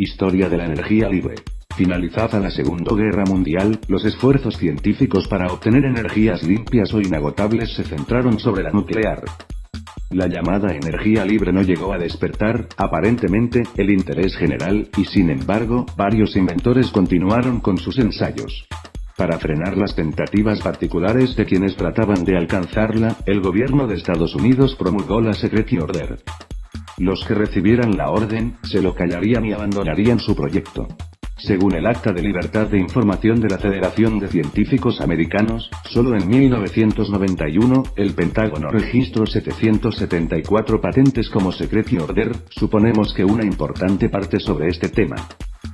Historia de la energía libre. Finalizada la Segunda Guerra Mundial, los esfuerzos científicos para obtener energías limpias o inagotables se centraron sobre la nuclear. La llamada energía libre no llegó a despertar, aparentemente, el interés general, y sin embargo, varios inventores continuaron con sus ensayos. Para frenar las tentativas particulares de quienes trataban de alcanzarla, el gobierno de Estados Unidos promulgó la Secret Order. Los que recibieran la orden, se lo callarían y abandonarían su proyecto. Según el Acta de Libertad de Información de la Federación de Científicos Americanos, solo en 1991, el Pentágono registró 774 patentes como Secret Order. Suponemos que una importante parte sobre este tema.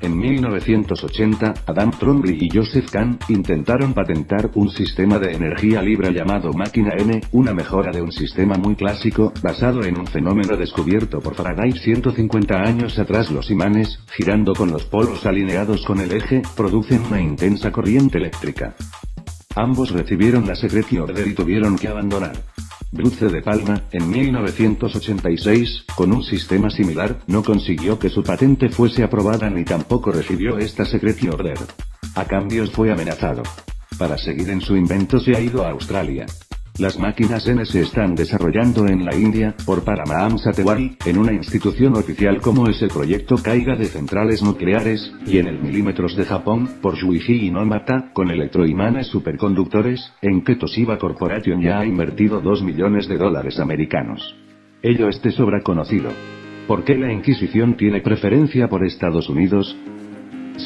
En 1980, Adam Trombley y Joseph Kahn intentaron patentar un sistema de energía libre llamado máquina M, una mejora de un sistema muy clásico, basado en un fenómeno descubierto por Faraday 150 años atrás. Los imanes, girando con los polos alineados con el eje, producen una intensa corriente eléctrica. Ambos recibieron la Secret Order y tuvieron que abandonar. Bruce de Palma, en 1986, con un sistema similar, no consiguió que su patente fuese aprobada ni tampoco recibió esta Secret Order. A cambio fue amenazado. Para seguir en su invento se ha ido a Australia. Las máquinas N se están desarrollando en la India, por Paramaham Sathwari, en una institución oficial como es el proyecto Kaiga de centrales nucleares, y en el milímetros de Japón, por Shuichi Inomata, con electroimanes superconductores, en que Toshiba Corporation ya ha invertido $2 millones americanos. Ello es de sobra conocido. ¿Por qué la Inquisición tiene preferencia por Estados Unidos?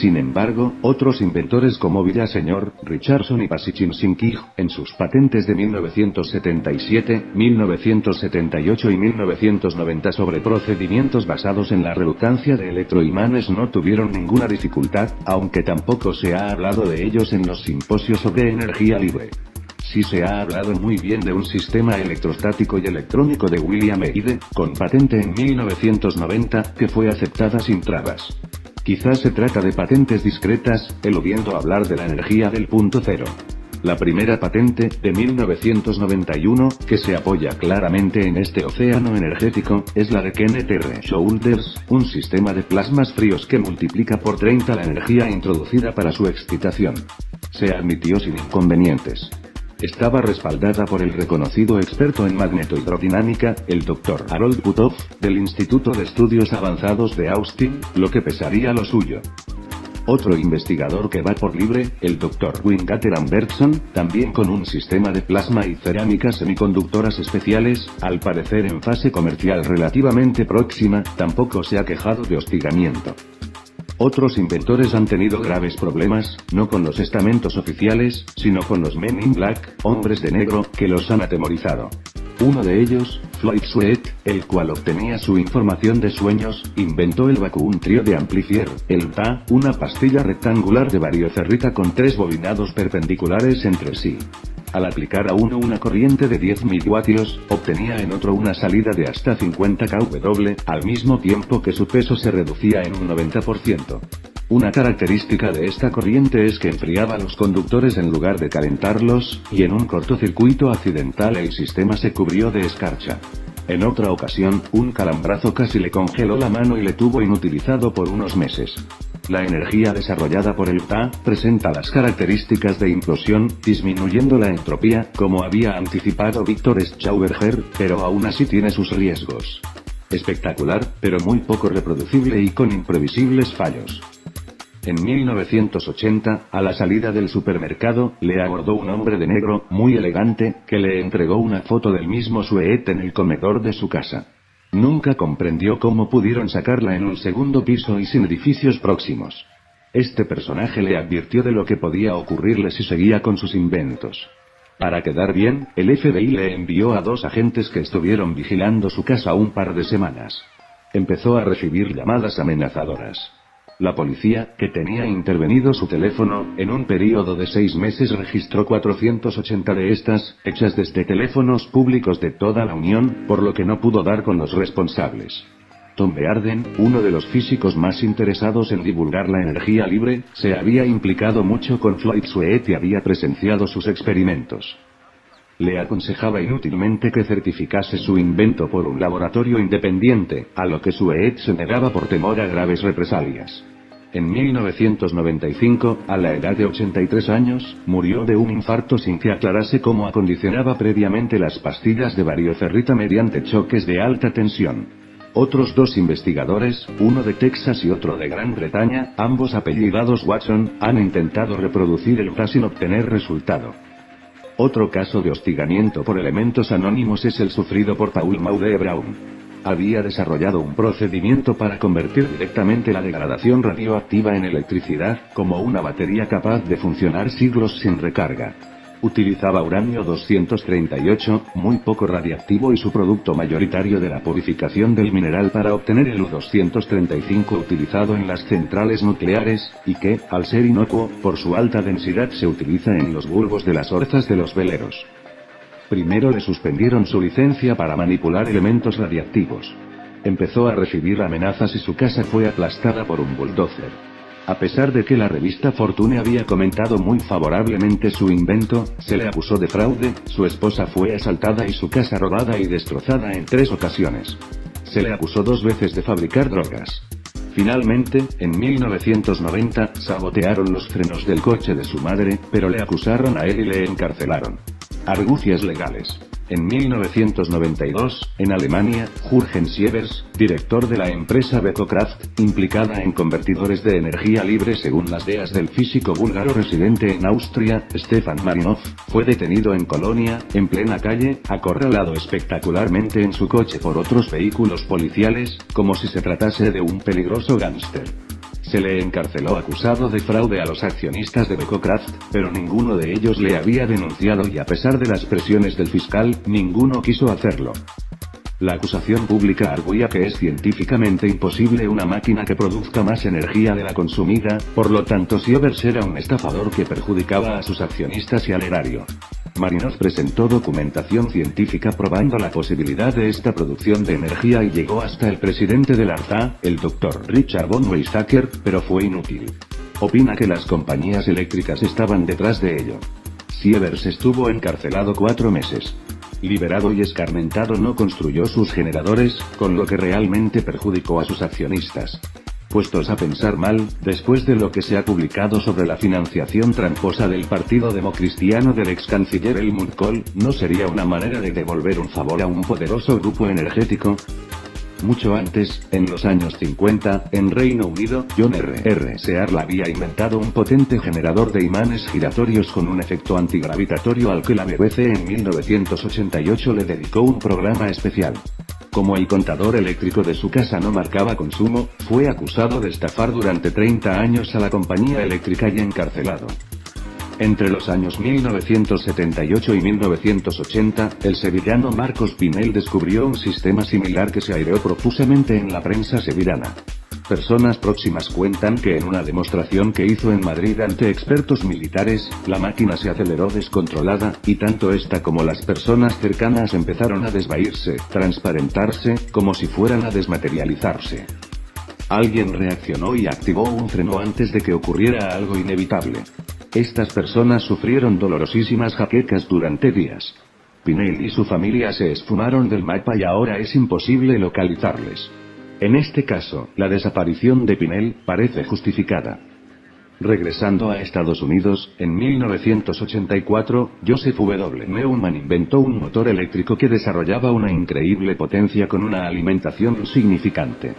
Sin embargo, otros inventores como Villaseñor, Richardson y Pasichin-Sinkig, en sus patentes de 1977, 1978 y 1990 sobre procedimientos basados en la reluctancia de electroimanes no tuvieron ninguna dificultad, aunque tampoco se ha hablado de ellos en los simposios sobre energía libre. Sí se ha hablado muy bien de un sistema electrostático y electrónico de William Eide, con patente en 1990, que fue aceptada sin trabas. Quizás se trata de patentes discretas, eludiendo hablar de la energía del punto cero. La primera patente, de 1991, que se apoya claramente en este océano energético, es la de Kenneth R. Shoulders, un sistema de plasmas fríos que multiplica por 30 la energía introducida para su excitación. Se admitió sin inconvenientes. Estaba respaldada por el reconocido experto en magnetohidrodinámica, el Dr. Harold Puthoff, del Instituto de Estudios Avanzados de Austin, lo que pesaría lo suyo. Otro investigador que va por libre, el Dr. Wingater Ambertson, también con un sistema de plasma y cerámicas semiconductoras especiales, al parecer en fase comercial relativamente próxima, tampoco se ha quejado de hostigamiento. Otros inventores han tenido graves problemas, no con los estamentos oficiales, sino con los Men in Black, hombres de negro, que los han atemorizado. Uno de ellos, Floyd Sweat, el cual obtenía su información de sueños, inventó el Vacuum Trio de Amplifier, el VTA, una pastilla rectangular de varioferrita con 3 bobinados perpendiculares entre sí. Al aplicar a uno una corriente de 10 miliwatios, obtenía en otro una salida de hasta 50 kW, al mismo tiempo que su peso se reducía en un 90%. Una característica de esta corriente es que enfriaba los conductores en lugar de calentarlos, y en un cortocircuito accidental el sistema se cubrió de escarcha. En otra ocasión, un calambrazo casi le congeló la mano y le tuvo inutilizado por unos meses. La energía desarrollada por el VTA presenta las características de implosión, disminuyendo la entropía, como había anticipado Victor Schauberger, pero aún así tiene sus riesgos. Espectacular, pero muy poco reproducible y con imprevisibles fallos. En 1980, a la salida del supermercado, le abordó un hombre de negro, muy elegante, que le entregó una foto del mismo Sweat en el comedor de su casa. Nunca comprendió cómo pudieron sacarla en un segundo piso y sin edificios próximos. Este personaje le advirtió de lo que podía ocurrirle si seguía con sus inventos. Para quedar bien, el FBI le envió a 2 agentes que estuvieron vigilando su casa un par de semanas. Empezó a recibir llamadas amenazadoras. La policía, que tenía intervenido su teléfono, en un período de 6 meses registró 480 de estas, hechas desde teléfonos públicos de toda la Unión, por lo que no pudo dar con los responsables. Tom Bearden, uno de los físicos más interesados en divulgar la energía libre, se había implicado mucho con Floyd Sweat y había presenciado sus experimentos. Le aconsejaba inútilmente que certificase su invento por un laboratorio independiente, a lo que su ex se negaba por temor a graves represalias. En 1995, a la edad de 83 años, murió de un infarto sin que aclarase cómo acondicionaba previamente las pastillas de varioferrita mediante choques de alta tensión. Otros dos investigadores, uno de Texas y otro de Gran Bretaña, ambos apellidados Watson, han intentado reproducir el gas sin obtener resultado. Otro caso de hostigamiento por elementos anónimos es el sufrido por Paul Maude Brown. Había desarrollado un procedimiento para convertir directamente la degradación radioactiva en electricidad, como una batería capaz de funcionar siglos sin recarga. Utilizaba uranio 238, muy poco radiactivo y su producto mayoritario de la purificación del mineral para obtener el U-235 utilizado en las centrales nucleares, y que, al ser inocuo, por su alta densidad se utiliza en los bulbos de las orzas de los veleros. Primero le suspendieron su licencia para manipular elementos radiactivos. Empezó a recibir amenazas y su casa fue aplastada por un bulldozer. A pesar de que la revista Fortune había comentado muy favorablemente su invento, se le acusó de fraude, su esposa fue asaltada y su casa robada y destrozada en 3 ocasiones. Se le acusó 2 veces de fabricar drogas. Finalmente, en 1990, sabotearon los frenos del coche de su madre, pero le acusaron a él y le encarcelaron. Argucias legales. En 1992, en Alemania, Jürgen Sievers, director de la empresa Becokraft, implicada en convertidores de energía libre según las ideas del físico búlgaro residente en Austria, Stefan Marinov, fue detenido en Colonia, en plena calle, acorralado espectacularmente en su coche por otros vehículos policiales, como si se tratase de un peligroso gángster. Se le encarceló acusado de fraude a los accionistas de Becokraft, pero ninguno de ellos le había denunciado y a pesar de las presiones del fiscal, ninguno quiso hacerlo. La acusación pública arguía que es científicamente imposible una máquina que produzca más energía de la consumida, por lo tanto Sievers era un estafador que perjudicaba a sus accionistas y al erario. Marinov presentó documentación científica probando la posibilidad de esta producción de energía y llegó hasta el presidente de la RTA, el Dr. Richard von Weizsäcker, pero fue inútil. Opina que las compañías eléctricas estaban detrás de ello. Sievers estuvo encarcelado 4 meses. Liberado y escarmentado no construyó sus generadores, con lo que realmente perjudicó a sus accionistas. Puestos a pensar mal, después de lo que se ha publicado sobre la financiación tramposa del Partido Democristiano del ex canciller Helmut Kohl, ¿no sería una manera de devolver un favor a un poderoso grupo energético? Mucho antes, en los años 50, en Reino Unido, John R. Searle había inventado un potente generador de imanes giratorios con un efecto antigravitatorio al que la BBC en 1988 le dedicó un programa especial. Como el contador eléctrico de su casa no marcaba consumo, fue acusado de estafar durante 30 años a la compañía eléctrica y encarcelado. Entre los años 1978 y 1980, el sevillano Marcos Pinel descubrió un sistema similar que se aireó profusamente en la prensa sevillana. Personas próximas cuentan que en una demostración que hizo en Madrid ante expertos militares, la máquina se aceleró descontrolada, y tanto esta como las personas cercanas empezaron a desvairse, transparentarse, como si fueran a desmaterializarse. Alguien reaccionó y activó un freno antes de que ocurriera algo inevitable. Estas personas sufrieron dolorosísimas jaquecas durante días. Pinel y su familia se esfumaron del mapa y ahora es imposible localizarles. En este caso, la desaparición de Pinel parece justificada. Regresando a Estados Unidos, en 1984, Joseph W. Neumann inventó un motor eléctrico que desarrollaba una increíble potencia con una alimentación significante.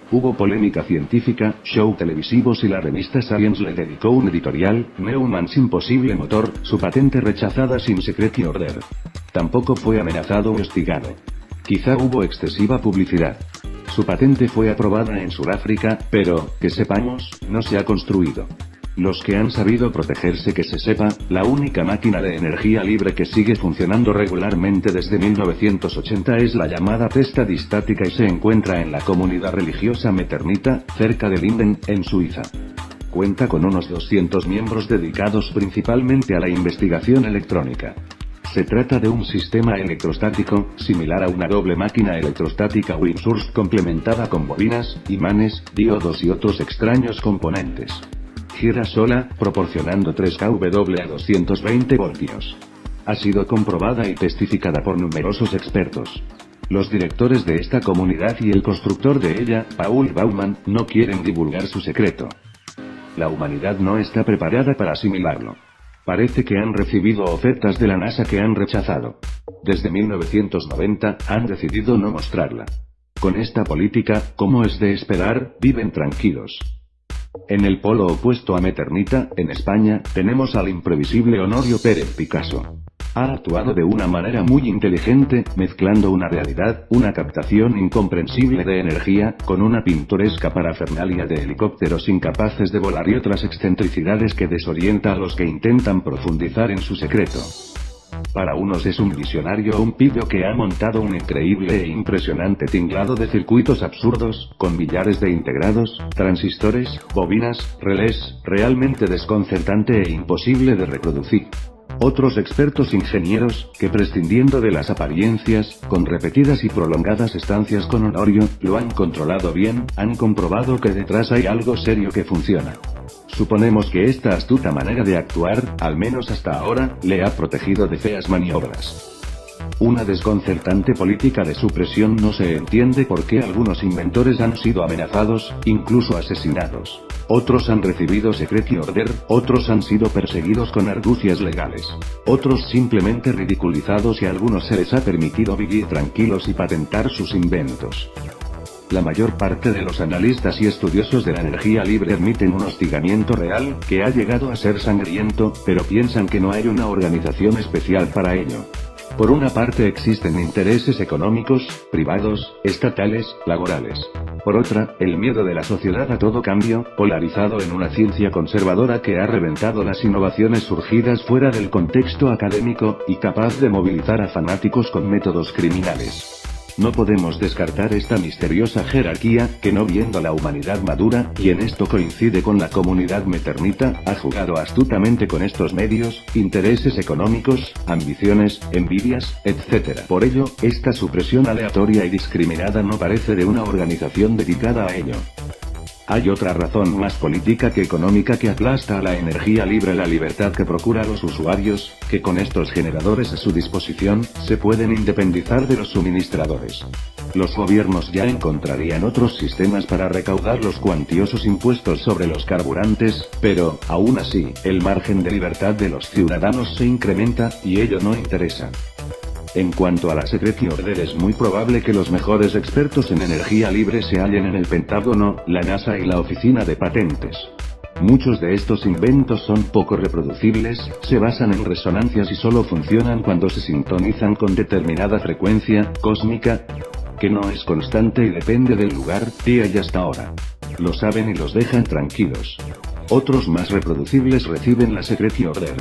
Hubo polémica científica, show televisivos y la revista Science le dedicó un editorial, Neumann's imposible motor, su patente rechazada sin secret order. Tampoco fue amenazado o hostigado. Quizá hubo excesiva publicidad. Su patente fue aprobada en Sudáfrica, pero, que sepamos, no se ha construido. Los que han sabido protegerse que se sepa, la única máquina de energía libre que sigue funcionando regularmente desde 1980 es la llamada Testa distática y se encuentra en la comunidad religiosa Meternita, cerca de Linden, en Suiza. Cuenta con unos 200 miembros dedicados principalmente a la investigación electrónica. Se trata de un sistema electrostático, similar a una doble máquina electrostática Windsurf complementada con bobinas, imanes, diodos y otros extraños componentes. Gira sola, proporcionando 3 kW a 220 voltios. ha sido comprobada y testificada por numerosos expertos. Los directores de esta comunidad y el constructor de ella, Paul Baumann, no quieren divulgar su secreto. La humanidad no está preparada para asimilarlo. Parece que han recibido ofertas de la NASA que han rechazado. Desde 1990, han decidido no mostrarla. Con esta política, como es de esperar, viven tranquilos. En el polo opuesto a Meternita, en España, tenemos al imprevisible Honorio Pérez Picasso. Ha actuado de una manera muy inteligente, mezclando una realidad, una captación incomprensible de energía, con una pintoresca parafernalia de helicópteros incapaces de volar y otras excentricidades que desorienta a los que intentan profundizar en su secreto. Para unos es un visionario o un pillo que ha montado un increíble e impresionante tinglado de circuitos absurdos, con millares de integrados, transistores, bobinas, relés, realmente desconcertante e imposible de reproducir. Otros expertos ingenieros, que prescindiendo de las apariencias, con repetidas y prolongadas estancias con Honorio, lo han controlado bien, han comprobado que detrás hay algo serio que funciona. Suponemos que esta astuta manera de actuar, al menos hasta ahora, le ha protegido de feas maniobras. Una desconcertante política de supresión. No se entiende por qué algunos inventores han sido amenazados, incluso asesinados. Otros han recibido security order, otros han sido perseguidos con argucias legales. Otros simplemente ridiculizados y a algunos se les ha permitido vivir tranquilos y patentar sus inventos. La mayor parte de los analistas y estudiosos de la energía libre admiten un hostigamiento real, que ha llegado a ser sangriento, pero piensan que no hay una organización especial para ello. Por una parte existen intereses económicos, privados, estatales, laborales. Por otra, el miedo de la sociedad a todo cambio, polarizado en una ciencia conservadora que ha reventado las innovaciones surgidas fuera del contexto académico, y capaz de movilizar a fanáticos con métodos criminales. No podemos descartar esta misteriosa jerarquía, que no viendo la humanidad madura, y en esto coincide con la comunidad meternita, ha jugado astutamente con estos medios, intereses económicos, ambiciones, envidias, etc. Por ello, esta supresión aleatoria y discriminada no parece de una organización dedicada a ello. Hay otra razón más política que económica que aplasta a la energía libre: la libertad que procura a los usuarios, que con estos generadores a su disposición, se pueden independizar de los suministradores. Los gobiernos ya encontrarían otros sistemas para recaudar los cuantiosos impuestos sobre los carburantes, pero, aún así, el margen de libertad de los ciudadanos se incrementa, y ello no interesa. En cuanto a la security order, es muy probable que los mejores expertos en energía libre se hallen en el Pentágono, la NASA y la Oficina de Patentes. Muchos de estos inventos son poco reproducibles, se basan en resonancias y solo funcionan cuando se sintonizan con determinada frecuencia cósmica, que no es constante y depende del lugar, día y hasta hora. Lo saben y los dejan tranquilos. Otros más reproducibles reciben la security order.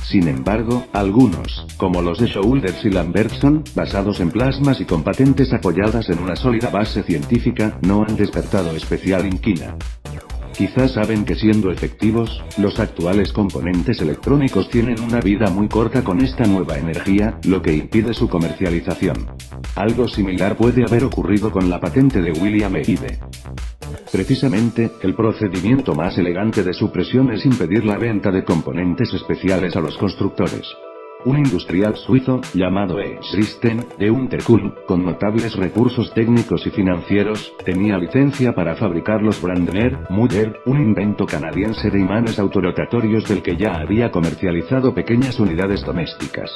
Sin embargo, algunos, como los de Shoulders y Lambertson, basados en plasmas y con patentes apoyadas en una sólida base científica, no han despertado especial inquina. Quizás saben que siendo efectivos, los actuales componentes electrónicos tienen una vida muy corta con esta nueva energía, lo que impide su comercialización. Algo similar puede haber ocurrido con la patente de William Eide. Precisamente, el procedimiento más elegante de supresión es impedir la venta de componentes especiales a los constructores. Un industrial suizo, llamado Schristen, de Unterkuhl, con notables recursos técnicos y financieros, tenía licencia para fabricar los Brandner Müller, un invento canadiense de imanes autorotatorios del que ya había comercializado pequeñas unidades domésticas.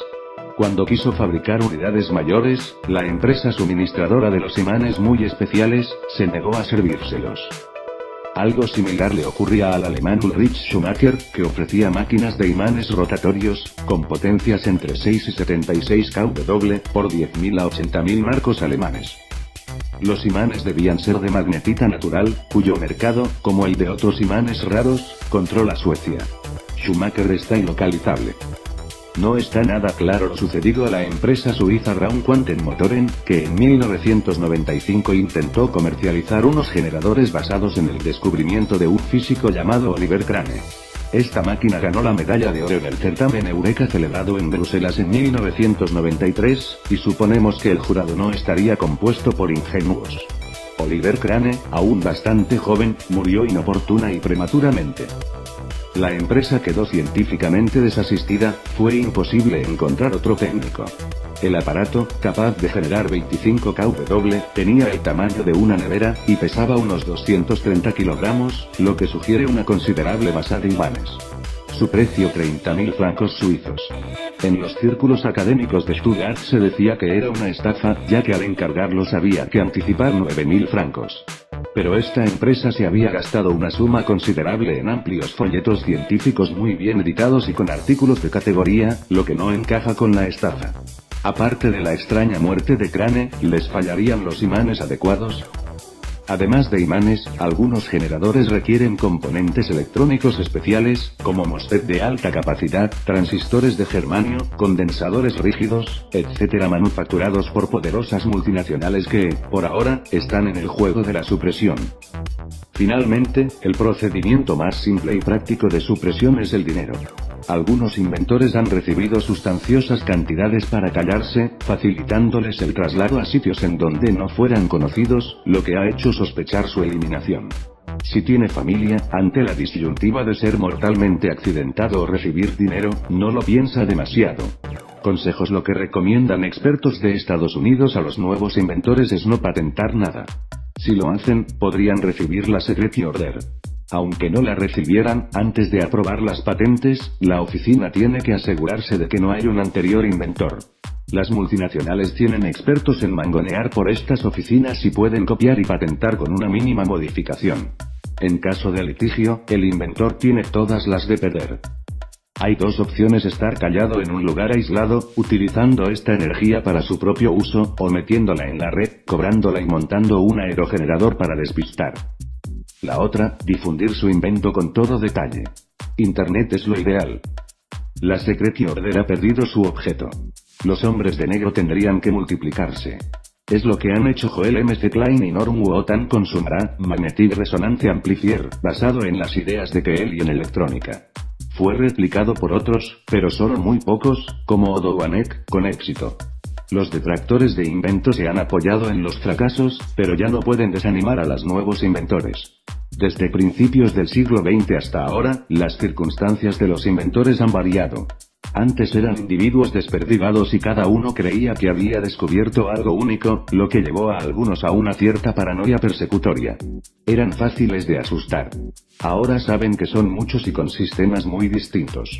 Cuando quiso fabricar unidades mayores, la empresa suministradora de los imanes muy especiales, se negó a servírselos. Algo similar le ocurría al alemán Ulrich Schumacher, que ofrecía máquinas de imanes rotatorios, con potencias entre 6 y 76 kW, por 10.000 a 80.000 marcos alemanes. Los imanes debían ser de magnetita natural, cuyo mercado, como el de otros imanes raros, controla Suecia. Schumacher está ilocalizable. No está nada claro lo sucedido a la empresa suiza Raum Quantenmotoren, que en 1995 intentó comercializar unos generadores basados en el descubrimiento de un físico llamado Oliver Crane. Esta máquina ganó la medalla de oro en el certamen Eureka celebrado en Bruselas en 1993, y suponemos que el jurado no estaría compuesto por ingenuos. Oliver Crane, aún bastante joven, murió inoportuna y prematuramente. La empresa quedó científicamente desasistida, fue imposible encontrar otro técnico. El aparato, capaz de generar 25 kW, tenía el tamaño de una nevera, y pesaba unos 230 kilogramos, lo que sugiere una considerable masa de imanes. Su precio 30.000 francos suizos. En los círculos académicos de Stuttgart se decía que era una estafa, ya que al encargarlos había que anticipar 9.000 francos. Pero esta empresa se había gastado una suma considerable en amplios folletos científicos muy bien editados y con artículos de categoría, lo que no encaja con la estafa. Aparte de la extraña muerte de Crane, ¿les fallarían los imanes adecuados? Además de imanes, algunos generadores requieren componentes electrónicos especiales, como MOSFET de alta capacidad, transistores de germanio, condensadores rígidos, etc. manufacturados por poderosas multinacionales que, por ahora, están en el juego de la supresión. Finalmente, el procedimiento más simple y práctico de supresión es el dinero. Algunos inventores han recibido sustanciosas cantidades para callarse, facilitándoles el traslado a sitios en donde no fueran conocidos, lo que ha hecho sospechar su eliminación. Si tiene familia, ante la disyuntiva de ser mortalmente accidentado o recibir dinero, no lo piensa demasiado. Consejos: lo que recomiendan expertos de Estados Unidos a los nuevos inventores es no patentar nada. Si lo hacen, podrían recibir la Secret Order. Aunque no la recibieran, antes de aprobar las patentes, la oficina tiene que asegurarse de que no hay un anterior inventor. Las multinacionales tienen expertos en mangonear por estas oficinas y pueden copiar y patentar con una mínima modificación. En caso de litigio, el inventor tiene todas las de perder. Hay dos opciones: estar callado en un lugar aislado, utilizando esta energía para su propio uso, o metiéndola en la red, cobrándola y montando un aerogenerador para despistar. La otra, difundir su invento con todo detalle. Internet es lo ideal. La Secret Order ha perdido su objeto. Los hombres de negro tendrían que multiplicarse. Es lo que han hecho Joel M. C. Klein y Norm Wotan con su MRA, Magnetic Resonance Amplifier, basado en las ideas de Kell y en electrónica. Fue replicado por otros, pero solo muy pocos, como Odo Wanek, con éxito. Los detractores de inventos se han apoyado en los fracasos, pero ya no pueden desanimar a los nuevos inventores. Desde principios del siglo XX hasta ahora, las circunstancias de los inventores han variado. Antes eran individuos desperdigados y cada uno creía que había descubierto algo único, lo que llevó a algunos a una cierta paranoia persecutoria. Eran fáciles de asustar. Ahora saben que son muchos y con sistemas muy distintos.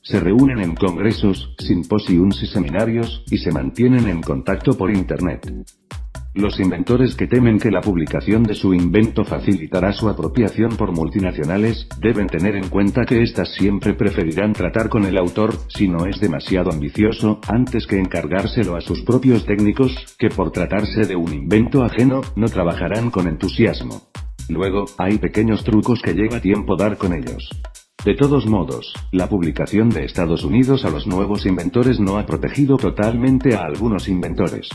Se reúnen en congresos, simposiums y seminarios, y se mantienen en contacto por Internet. Los inventores que temen que la publicación de su invento facilitará su apropiación por multinacionales, deben tener en cuenta que éstas siempre preferirán tratar con el autor, si no es demasiado ambicioso, antes que encargárselo a sus propios técnicos, que por tratarse de un invento ajeno, no trabajarán con entusiasmo. Luego, hay pequeños trucos que lleva tiempo dar con ellos. De todos modos, la publicación de Estados Unidos a los nuevos inventores no ha protegido totalmente a algunos inventores.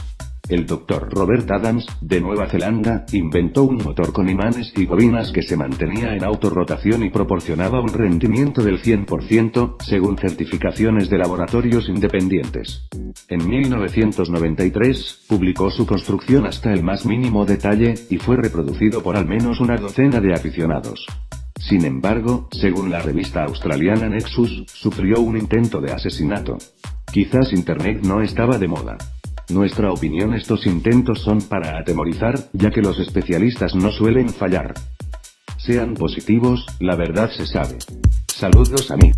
El Dr. Robert Adams, de Nueva Zelanda, inventó un motor con imanes y bobinas que se mantenía en autorrotación y proporcionaba un rendimiento del 100%, según certificaciones de laboratorios independientes. En 1993, publicó su construcción hasta el más mínimo detalle, y fue reproducido por al menos una docena de aficionados. Sin embargo, según la revista australiana Nexus, sufrió un intento de asesinato. Quizás Internet no estaba de moda. Nuestra opinión: estos intentos son para atemorizar, ya que los especialistas no suelen fallar. Sean positivos, la verdad se sabe. Saludos a mí.